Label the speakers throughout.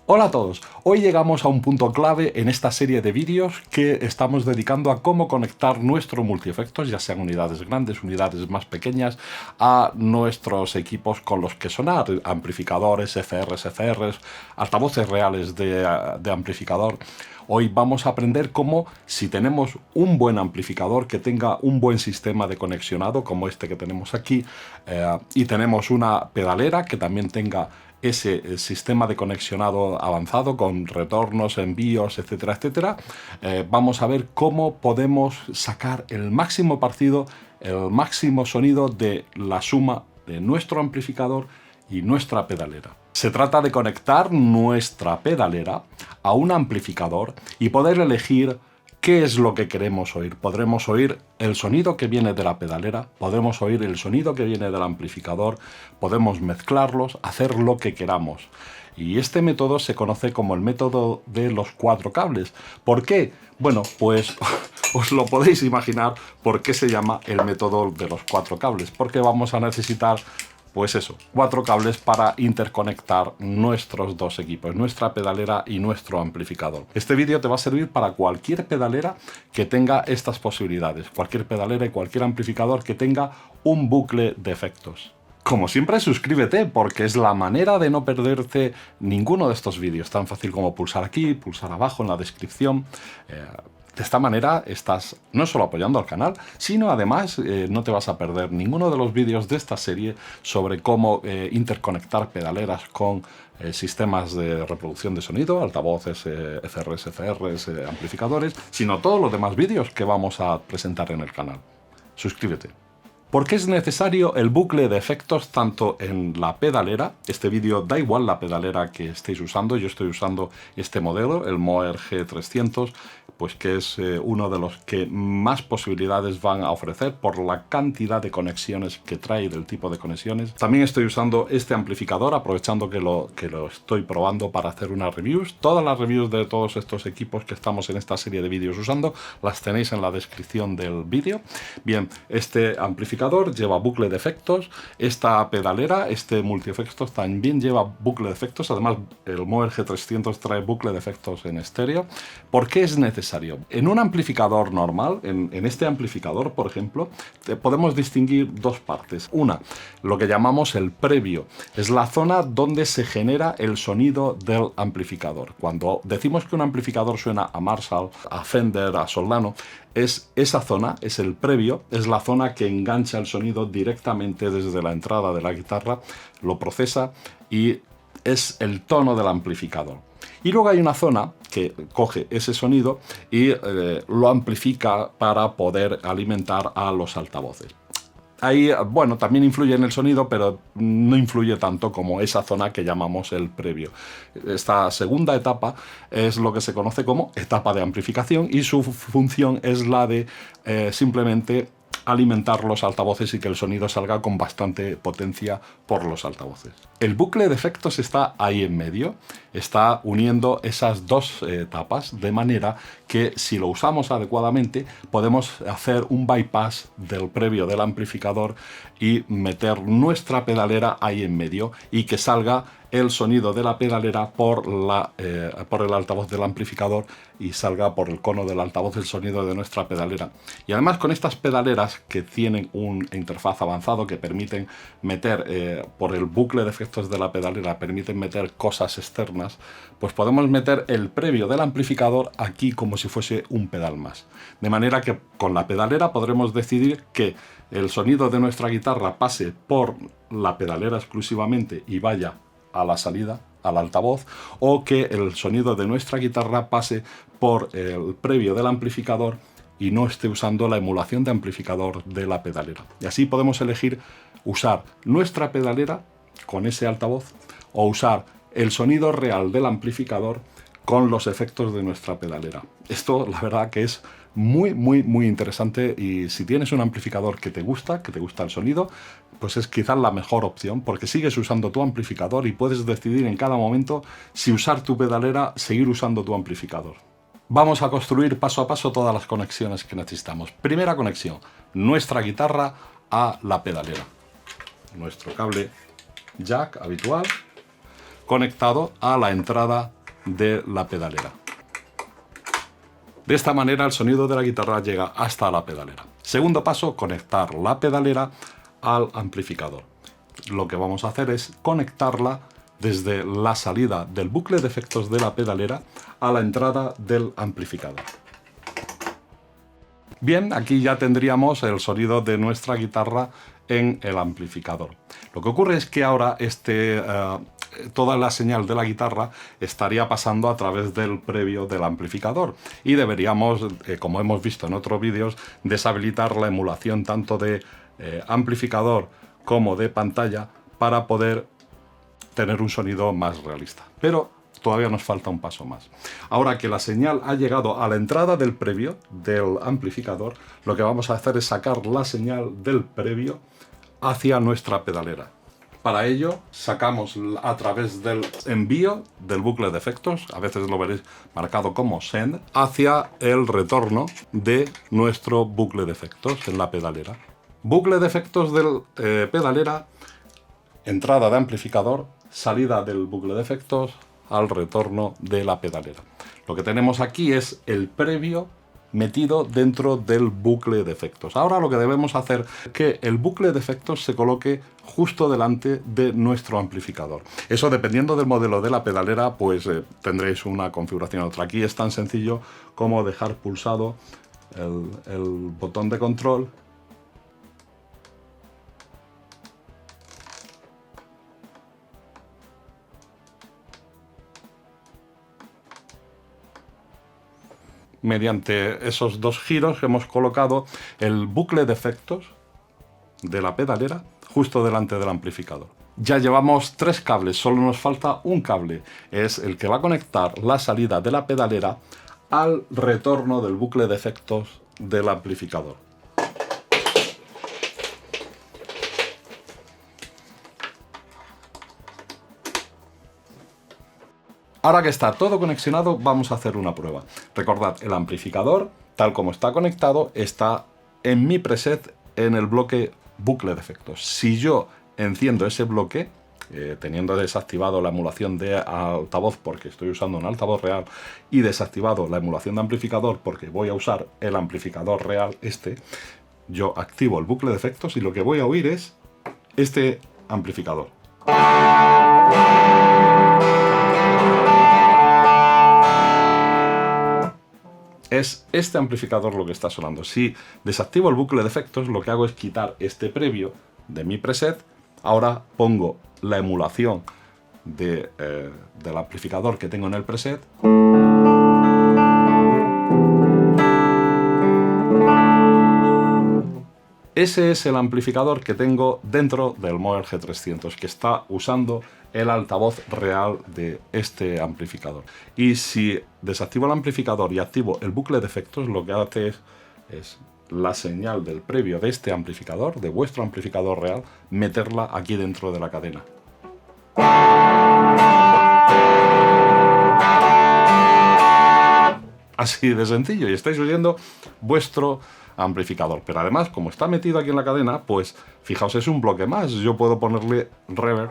Speaker 1: Hola a todos, hoy llegamos a un punto clave en esta serie de vídeos que estamos dedicando a cómo conectar nuestros multiefectos, ya sean unidades grandes, unidades más pequeñas, a nuestros equipos con los que sonar, amplificadores, FRs, altavoces reales de amplificador. Hoy vamos a aprender cómo, si tenemos un buen amplificador que tenga un buen sistema de conexionado, como este que tenemos aquí, y tenemos una pedalera que también tenga ese sistema de conexionado avanzado con retornos, envíos, etcétera, etcétera, vamos a ver cómo podemos sacar el máximo partido, el máximo sonido de la suma de nuestro amplificador y nuestra pedalera. Se trata de conectar nuestra pedalera a un amplificador y poder elegir ¿qué es lo que queremos oír? Podremos oír el sonido que viene de la pedalera, podremos oír el sonido que viene del amplificador, podemos mezclarlos, hacer lo que queramos. Y este método se conoce como el método de los 4 cables. ¿Por qué? Bueno, pues os lo podéis imaginar por qué se llama el método de los 4 cables. Porque vamos a necesitar, pues eso, 4 cables para interconectar nuestros dos equipos, nuestra pedalera y nuestro amplificador. Este vídeo te va a servir para cualquier pedalera que tenga estas posibilidades, cualquier pedalera y cualquier amplificador que tenga un bucle de efectos. Como siempre, suscríbete porque es la manera de no perderte ninguno de estos vídeos, tan fácil como pulsar aquí, pulsar abajo en la descripción. De esta manera estás no solo apoyando al canal, sino además no te vas a perder ninguno de los vídeos de esta serie sobre cómo interconectar pedaleras con sistemas de reproducción de sonido, altavoces, FRs, amplificadores, sino todos los demás vídeos que vamos a presentar en el canal. Suscríbete. ¿Por qué es necesario el bucle de efectos tanto en la pedalera? Este vídeo da igual la pedalera que estéis usando, yo estoy usando este modelo, el Moer G300, pues que es uno de los que más posibilidades van a ofrecer por la cantidad de conexiones que trae, del tipo de conexiones. También estoy usando este amplificador, aprovechando que lo estoy probando para hacer unas reviews. Todas las reviews de todos estos equipos que estamos en esta serie de vídeos usando, las tenéis en la descripción del vídeo. Bien, este amplificador lleva bucle de efectos, esta pedalera, este multiefectos también lleva bucle de efectos, además el Moer G300 trae bucle de efectos en estéreo. ¿Por qué es necesario? En un amplificador normal, en este amplificador, por ejemplo, podemos distinguir dos partes. Una, lo que llamamos el previo, es la zona donde se genera el sonido del amplificador. Cuando decimos que un amplificador suena a Marshall, a Fender, a Solano, es esa zona, es el previo, es la zona que engancha el sonido directamente desde la entrada de la guitarra, lo procesa y es el tono del amplificador. Y luego hay una zona que coge ese sonido y lo amplifica para poder alimentar a los altavoces. Ahí, bueno, también influye en el sonido, pero no influye tanto como esa zona que llamamos el previo. Esta segunda etapa es lo que se conoce como etapa de amplificación y su función es la de simplemente alimentar los altavoces y que el sonido salga con bastante potencia por los altavoces. El bucle de efectos está ahí en medio, está uniendo esas dos etapas, de manera que si lo usamos adecuadamente podemos hacer un bypass del previo del amplificador y meter nuestra pedalera ahí en medio y que salga el sonido de la pedalera por el altavoz del amplificador y salga por el cono del altavoz el sonido de nuestra pedalera. Y además con estas pedaleras que tienen un interfaz avanzado que permiten meter por el bucle de efectos de la pedalera, permiten meter cosas externas, pues podemos meter el previo del amplificador aquí como si fuese un pedal más. De manera que con la pedalera podremos decidir que el sonido de nuestra guitarra pase por la pedalera exclusivamente y vaya a la salida, al altavoz, o que el sonido de nuestra guitarra pase por el previo del amplificador y no esté usando la emulación de amplificador de la pedalera. Y así podemos elegir usar nuestra pedalera con ese altavoz o usar el sonido real del amplificador con los efectos de nuestra pedalera. Esto, la verdad, que es muy interesante, y si tienes un amplificador que te gusta el sonido, pues es quizás la mejor opción, porque sigues usando tu amplificador y puedes decidir en cada momento si usar tu pedalera, seguir usando tu amplificador. Vamos a construir paso a paso todas las conexiones que necesitamos. Primera conexión, nuestra guitarra a la pedalera. Nuestro cable jack habitual. conectado a la entrada de la pedalera. De esta manera el sonido de la guitarra llega hasta la pedalera. Segundo paso, conectar la pedalera al amplificador. Lo que vamos a hacer es conectarla desde la salida del bucle de efectos de la pedalera a la entrada del amplificador. Bien, aquí ya tendríamos el sonido de nuestra guitarra en el amplificador. Lo que ocurre es que ahora toda la señal de la guitarra estaría pasando a través del previo del amplificador y deberíamos, como hemos visto en otros vídeos, deshabilitar la emulación tanto de amplificador como de pantalla para poder tener un sonido más realista. Pero todavía nos falta un paso más. Ahora que la señal ha llegado a la entrada del previo del amplificador, lo que vamos a hacer es sacar la señal del previo hacia nuestra pedalera. Para ello, sacamos a través del envío del bucle de efectos, a veces lo veréis marcado como send, hacia el retorno de nuestro bucle de efectos en la pedalera. Bucle de efectos del pedalera, entrada de amplificador, salida del bucle de efectos al retorno de la pedalera. Lo que tenemos aquí es el previo metido dentro del bucle de efectos. Ahora lo que debemos hacer es que el bucle de efectos se coloque justo delante de nuestro amplificador. Eso, dependiendo del modelo de la pedalera, pues tendréis una configuración u otra. Aquí es tan sencillo como dejar pulsado el botón de control mediante esos dos giros hemos colocado el bucle de efectos de la pedalera justo delante del amplificador. Ya llevamos 3 cables, solo nos falta un cable. Es el que va a conectar la salida de la pedalera al retorno del bucle de efectos del amplificador. Ahora que está todo conexionado, vamos a hacer una prueba. Recordad, el amplificador, tal como está conectado, está en mi preset en el bloque bucle de efectos. Si yo enciendo ese bloque, teniendo desactivado la emulación de altavoz porque estoy usando un altavoz real y desactivado la emulación de amplificador porque voy a usar el amplificador real yo activo el bucle de efectos y lo que voy a oír es este amplificador. Es este amplificador lo que está sonando. Si desactivo el bucle de efectos, lo que hago es quitar este previo de mi preset. Ahora pongo la emulación del amplificador que tengo en el preset. Ese es el amplificador que tengo dentro del Moog G300, que está usando el altavoz real de este amplificador. Y si desactivo el amplificador y activo el bucle de efectos, lo que hace es la señal del previo de este amplificador, de vuestro amplificador real, meterla aquí dentro de la cadena. Así de sencillo, y estáis oyendo vuestro amplificador. Pero además, como está metido aquí en la cadena, pues fijaos, es un bloque más. Yo puedo ponerle reverb.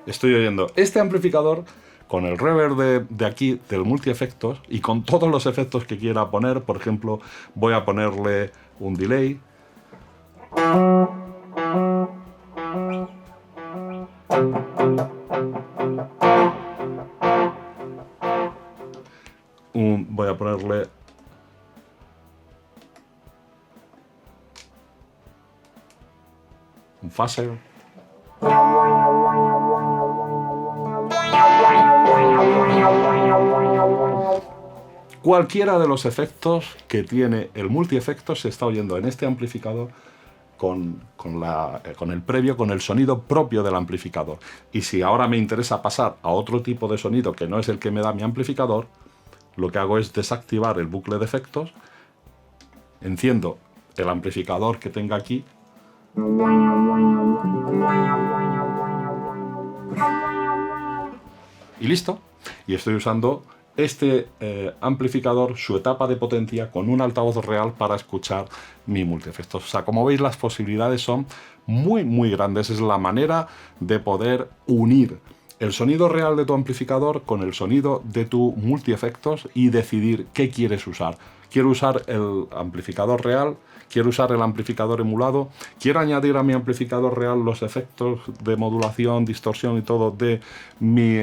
Speaker 1: Estoy oyendo este amplificador con el reverb de aquí, del multi-efectos, y con todos los efectos que quiera poner. Por ejemplo, voy a ponerle un delay. Voy a ponerle un phaser. Cualquiera de los efectos que tiene el multi-efectos se está oyendo en este amplificador con el previo, con el sonido propio del amplificador. Y si ahora me interesa pasar a otro tipo de sonido que no es el que me da mi amplificador, lo que hago es desactivar el bucle de efectos, enciendo el amplificador que tenga aquí y listo. Y estoy usando este amplificador su etapa de potencia con un altavoz real para escuchar mi multiefectos. O sea, como veis, las posibilidades son muy grandes. Es la manera de poder unir el sonido real de tu amplificador con el sonido de tu multiefectos y decidir qué quieres usar. Quiero usar el amplificador real, quiero usar el amplificador emulado, quiero añadir a mi amplificador real los efectos de modulación, distorsión y todo de mi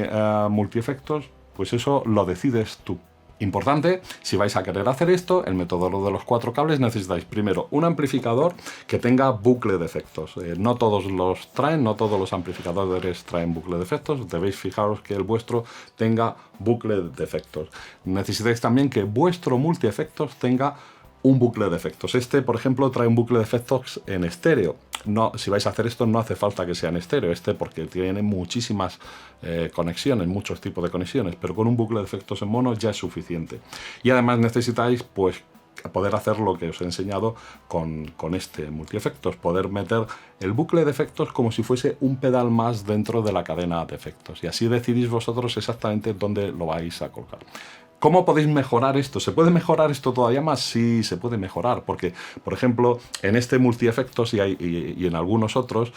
Speaker 1: multiefectos. Pues eso lo decides tú. Importante, si vais a querer hacer esto, el método de los 4 cables, necesitáis primero un amplificador que tenga bucle de efectos. No todos los traen, no todos los amplificadores traen bucle de efectos. Debéis fijaros que el vuestro tenga bucle de efectos. Necesitáis también que vuestro multiefectos tenga un bucle de efectos. Este, por ejemplo, trae un bucle de efectos en estéreo. No, si vais a hacer esto no hace falta que sea en estéreo, porque tiene muchísimas conexiones, muchos tipos de conexiones, pero con un bucle de efectos en mono ya es suficiente. Y además necesitáis, pues, poder hacer lo que os he enseñado con este multiefectos, poder meter el bucle de efectos como si fuese un pedal más dentro de la cadena de efectos, y así decidís vosotros exactamente dónde lo vais a colocar. ¿Cómo podéis mejorar esto? ¿Se puede mejorar esto todavía más? Sí, se puede mejorar, porque, por ejemplo, en este multiefectos y en algunos otros,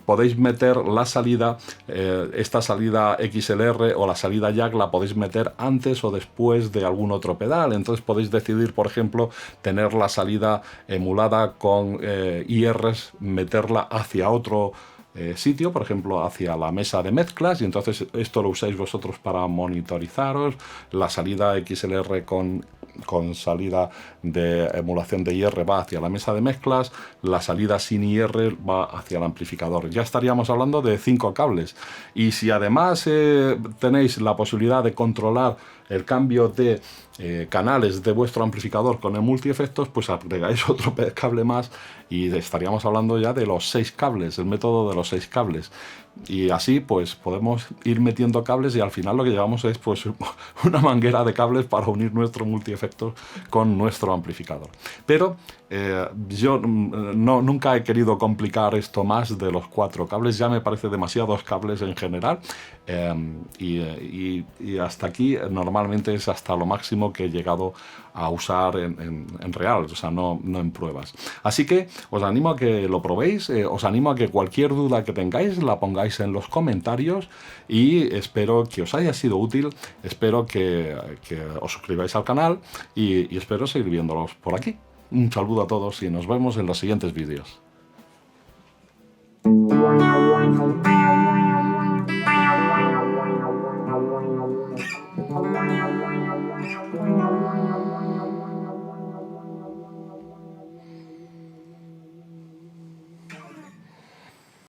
Speaker 1: podéis meter la salida, esta salida XLR o la salida jack la podéis meter antes o después de algún otro pedal. Entonces podéis decidir, por ejemplo, tener la salida emulada con IRs, meterla hacia otro sitio, por ejemplo hacia la mesa de mezclas, y entonces esto lo usáis vosotros para monitorizaros. La salida XLR con salida de emulación de IR va hacia la mesa de mezclas, la salida sin IR va hacia el amplificador. Ya estaríamos hablando de 5 cables, y si además tenéis la posibilidad de controlar el cambio de canales de vuestro amplificador con el multiefectos, pues agregáis otro cable más y estaríamos hablando ya de los 6 cables, el método de los 6 cables. Y así pues podemos ir metiendo cables, y al final lo que llevamos es pues una manguera de cables para unir nuestro multiefectos con nuestro amplificador. Pero yo nunca he querido complicar esto más de los 4 cables, ya me parece demasiados cables en general, y hasta aquí normalmente es hasta lo máximo que he llegado a usar en real, o sea, no en pruebas. Así que os animo a que lo probéis, os animo a que cualquier duda que tengáis la pongáis en los comentarios, y espero que os haya sido útil, espero que os suscribáis al canal, y espero seguir viéndolos por aquí. Un saludo a todos y nos vemos en los siguientes vídeos.